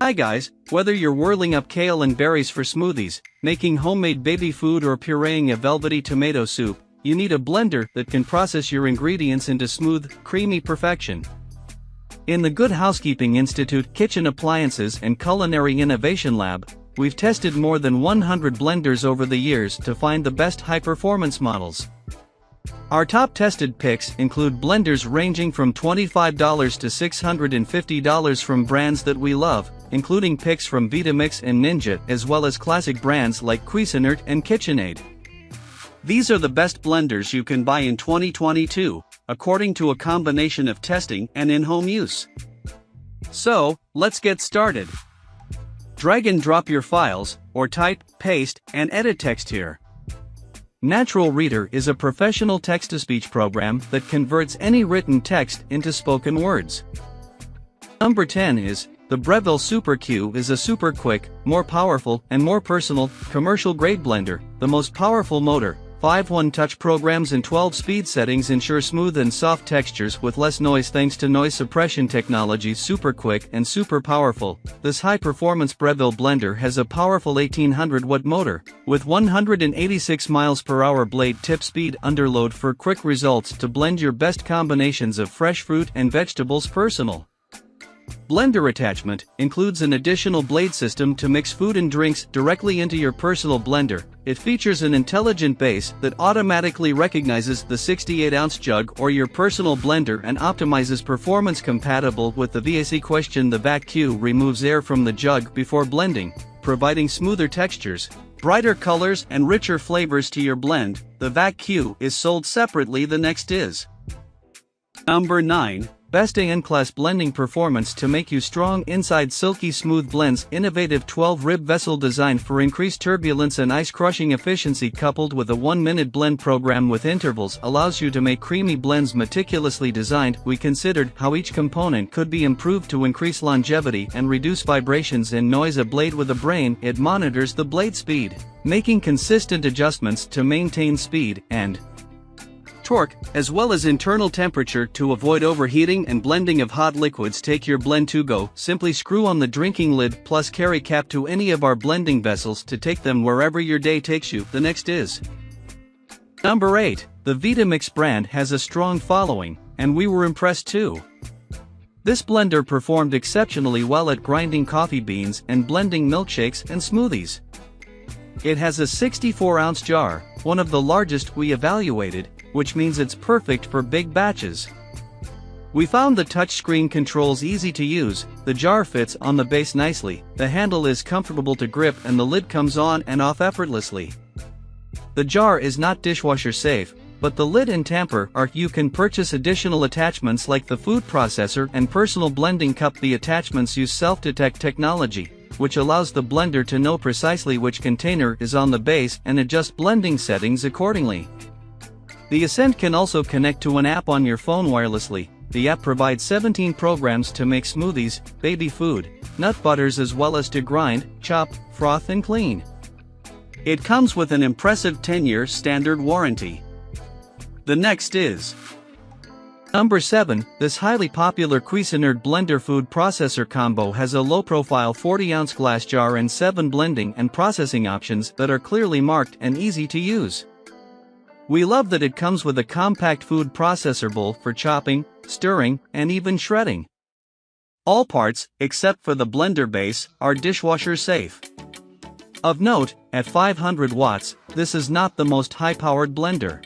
Hi guys, whether you're whirling up kale and berries for smoothies, making homemade baby food or pureeing a velvety tomato soup, you need a blender that can process your ingredients into smooth, creamy perfection. In the Good Housekeeping Institute Kitchen Appliances and Culinary Innovation Lab, we've tested more than 100 blenders over the years to find the best high-performance models. Our top tested picks include blenders ranging from $25 to $650 from brands that we love, including picks from Vitamix and Ninja, as well as classic brands like Cuisinart and KitchenAid. These are the best blenders you can buy in 2022, according to a combination of testing and in-home use. So, let's get started. Drag and drop your files, or type, paste, and edit text here. Natural Reader is a professional text-to-speech program that converts any written text into spoken words. Number 10 is, the Breville Super Q is a super quick, more powerful, and more personal, commercial-grade blender. The most powerful motor, 5 one-touch programs and 12 speed settings ensure smooth and soft textures with less noise thanks to noise suppression technology. Super quick and super powerful, this high-performance Breville blender has a powerful 1800-watt motor, with 186 mph blade tip speed under load for quick results to blend your best combinations of fresh fruit and vegetables. Personal blender attachment includes an additional blade system to mix food and drinks directly into your personal blender. It features an intelligent base that automatically recognizes the 68-ounce jug or your personal blender and optimizes performance compatible with the VAC question. The Vac Q removes air from the jug before blending, providing smoother textures, brighter colors and richer flavors to your blend. The Vac Q is sold separately. The next is Number 9. Best in-class blending performance to make you strong inside silky smooth blends. Innovative 12-rib vessel design for increased turbulence and ice-crushing efficiency coupled with a 1-minute blend program with intervals allows you to make creamy blends meticulously designed. We considered how each component could be improved to increase longevity and reduce vibrations and noise. A blade with a brain, it monitors the blade speed, making consistent adjustments to maintain speed and torque, as well as internal temperature to avoid overheating and blending of hot liquids. Take your blend to go. Simply screw on the drinking lid plus carry cap to any of our blending vessels to take them wherever your day takes you. The next is Number 8. The Vitamix brand has a strong following, and we were impressed too. This blender performed exceptionally well at grinding coffee beans and blending milkshakes and smoothies. It has a 64-ounce jar, one of the largest we evaluated, which means it's perfect for big batches. We found the touchscreen controls easy to use, the jar fits on the base nicely, the handle is comfortable to grip and the lid comes on and off effortlessly. The jar is not dishwasher safe, but the lid and tamper are. You can purchase additional attachments like the food processor and personal blending cup. The attachments use self-detect technology, which allows the blender to know precisely which container is on the base and adjust blending settings accordingly. The Ascent can also connect to an app on your phone wirelessly. The app provides 17 programs to make smoothies, baby food, nut butters, as well as to grind, chop, froth and clean. It comes with an impressive 10-year standard warranty. The next is Number 7. This highly popular Cuisinart blender food processor combo has a low-profile 40-ounce glass jar and 7 blending and processing options that are clearly marked and easy to use. We love that it comes with a compact food processor bowl for chopping, stirring, and even shredding. All parts, except for the blender base, are dishwasher safe. Of note, at 500 watts, this is not the most high-powered blender.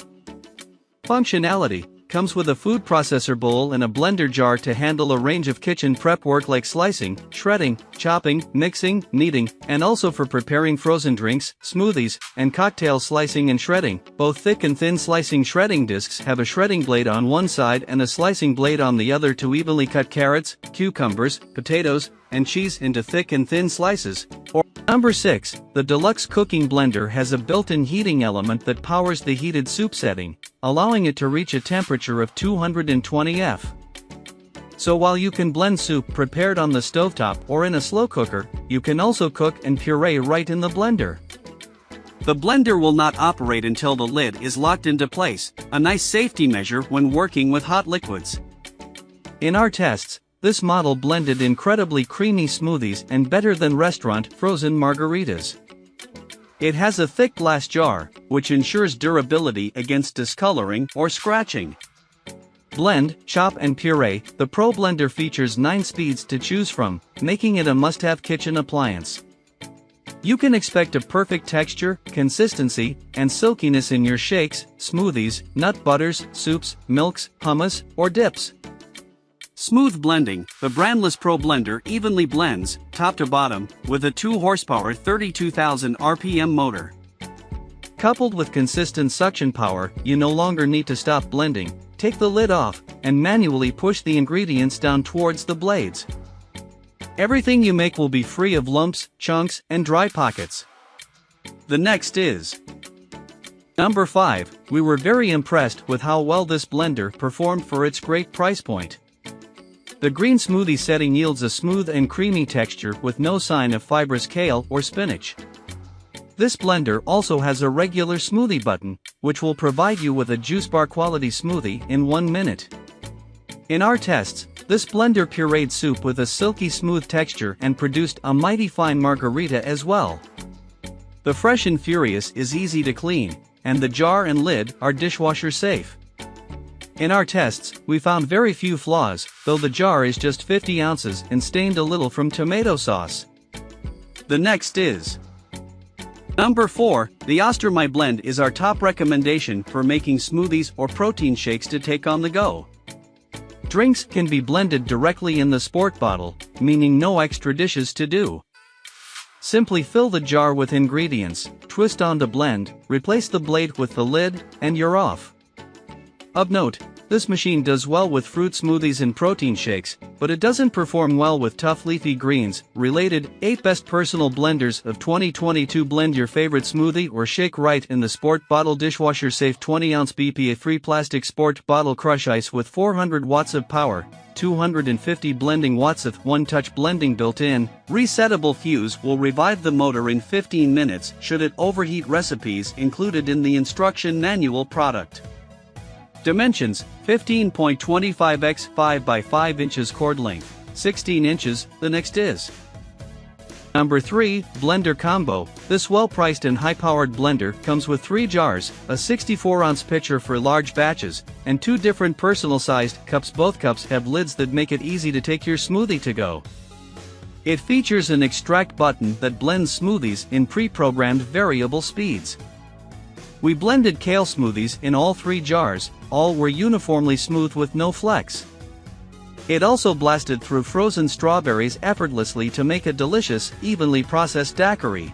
Functionality comes with a food processor bowl and a blender jar to handle a range of kitchen prep work like slicing, shredding, chopping, mixing, kneading, and also for preparing frozen drinks, smoothies, and cocktail slicing and shredding. Both thick and thin slicing shredding discs have a shredding blade on one side and a slicing blade on the other to evenly cut carrots, cucumbers, potatoes, and cheese into thick and thin slices. Number 6. The Deluxe cooking blender has a built-in heating element that powers the heated soup setting, allowing it to reach a temperature of 220 F. So while you can blend soup prepared on the stovetop or in a slow cooker, you can also cook and puree right in the blender. The blender will not operate until the lid is locked into place, a nice safety measure when working with hot liquids. In our tests, this model blended incredibly creamy smoothies and better than restaurant frozen margaritas. It has a thick glass jar, which ensures durability against discoloring or scratching. Blend, chop and puree. The Pro Blender features 9 speeds to choose from, making it a must-have kitchen appliance. You can expect a perfect texture, consistency, and silkiness in your shakes, smoothies, nut butters, soups, milks, hummus, or dips. Smooth blending. The brandless Pro Blender evenly blends, top to bottom, with a 2 horsepower 32,000 RPM motor. Coupled with consistent suction power, you no longer need to stop blending, take the lid off, and manually push the ingredients down towards the blades. Everything you make will be free of lumps, chunks, and dry pockets. The next is number 5. We were very impressed with how well this blender performed for its great price point. The green smoothie setting yields a smooth and creamy texture with no sign of fibrous kale or spinach. This blender also has a regular smoothie button, which will provide you with a juice bar quality smoothie in 1 minute. In our tests, this blender pureed soup with a silky smooth texture and produced a mighty fine margarita as well. The Fresh and Furious is easy to clean, and the jar and lid are dishwasher safe. In our tests, we found very few flaws, though the jar is just 50 ounces and stained a little from tomato sauce. The next is number 4. The My Blend is our top recommendation for making smoothies or protein shakes to take on the go. Drinks can be blended directly in the sport bottle, meaning no extra dishes to do. Simply fill the jar with ingredients, twist on the blend, replace the blade with the lid, and you're off. Of note, this machine does well with fruit smoothies and protein shakes, but it doesn't perform well with tough leafy greens. Related, 8 best personal blenders of 2022. Blend your favorite smoothie or shake right in the sport bottle. Dishwasher safe 20-ounce BPA-free plastic sport bottle. Crush ice with 400 watts of power, 250 blending watts of one-touch blending built-in. Resettable fuse will revive the motor in 15 minutes should it overheat. Recipes included in the instruction manual. Product dimensions: 15.25 x 5 by 5 inches. Cord length 16 inches. The next is number 3. Blender Combo. This well-priced and high-powered blender comes with 3 jars, a 64-ounce pitcher for large batches, and 2 different personal-sized cups. Both cups have lids that make it easy to take your smoothie to go. It features an extract button that blends smoothies in pre-programmed variable speeds. We blended kale smoothies in all 3 jars. All were uniformly smooth with no flecks. It also blasted through frozen strawberries effortlessly to make a delicious, evenly processed daiquiri.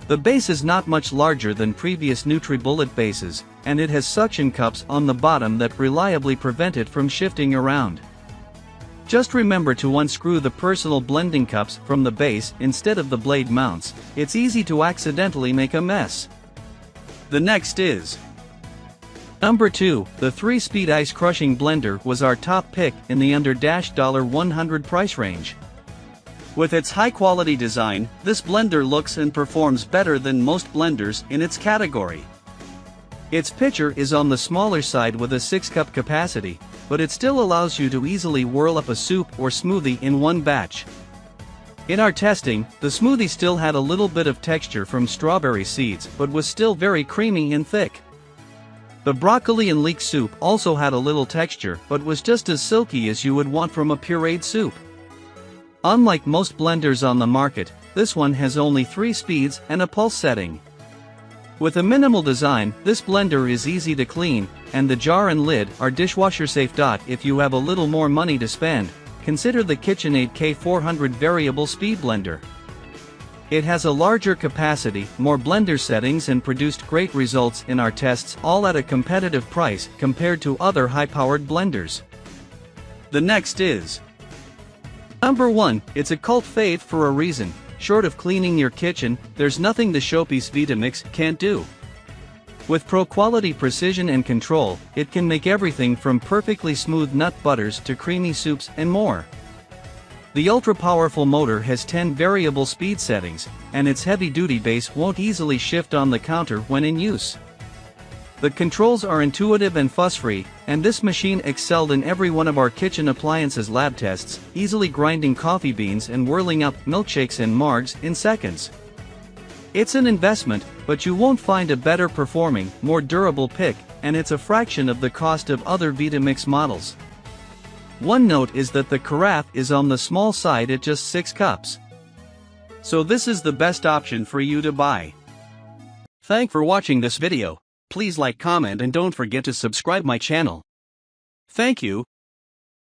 The base is not much larger than previous NutriBullet bases, and it has suction cups on the bottom that reliably prevent it from shifting around. Just remember to unscrew the personal blending cups from the base instead of the blade mounts. It's easy to accidentally make a mess. The next is number 2. The 3-speed ice crushing blender was our top pick in the under $100 price range. With its high-quality design, this blender looks and performs better than most blenders in its category. Its pitcher is on the smaller side with a 6-cup capacity, but it still allows you to easily whirl up a soup or smoothie in one batch. In our testing, the smoothie still had a little bit of texture from strawberry seeds but was still very creamy and thick. The broccoli and leek soup also had a little texture but was just as silky as you would want from a pureed soup. Unlike most blenders on the market, this one has only 3 speeds and a pulse setting. With a minimal design, this blender is easy to clean, and the jar and lid are dishwasher safe. If you have a little more money to spend, consider the KitchenAid K400 variable speed blender. It has a larger capacity, more blender settings, and produced great results in our tests, all at a competitive price compared to other high-powered blenders. The next is number 1. It's a cult fave for a reason. Short of cleaning your kitchen, there's nothing the Showpiece Vitamix can't do. With pro-quality precision and control, it can make everything from perfectly smooth nut butters to creamy soups and more. The ultra-powerful motor has 10 variable speed settings, and its heavy-duty base won't easily shift on the counter when in use. The controls are intuitive and fuss-free, and this machine excelled in every one of our kitchen appliances lab tests, easily grinding coffee beans and whirling up milkshakes and margs in seconds. It's an investment, but you won't find a better performing, more durable pick, and it's a fraction of the cost of other Vitamix models. One note is that the carafe is on the small side at just 6 cups. So this is the best option for you to buy. Thanks for watching this video. Please like, comment and don't forget to subscribe my channel. Thank you.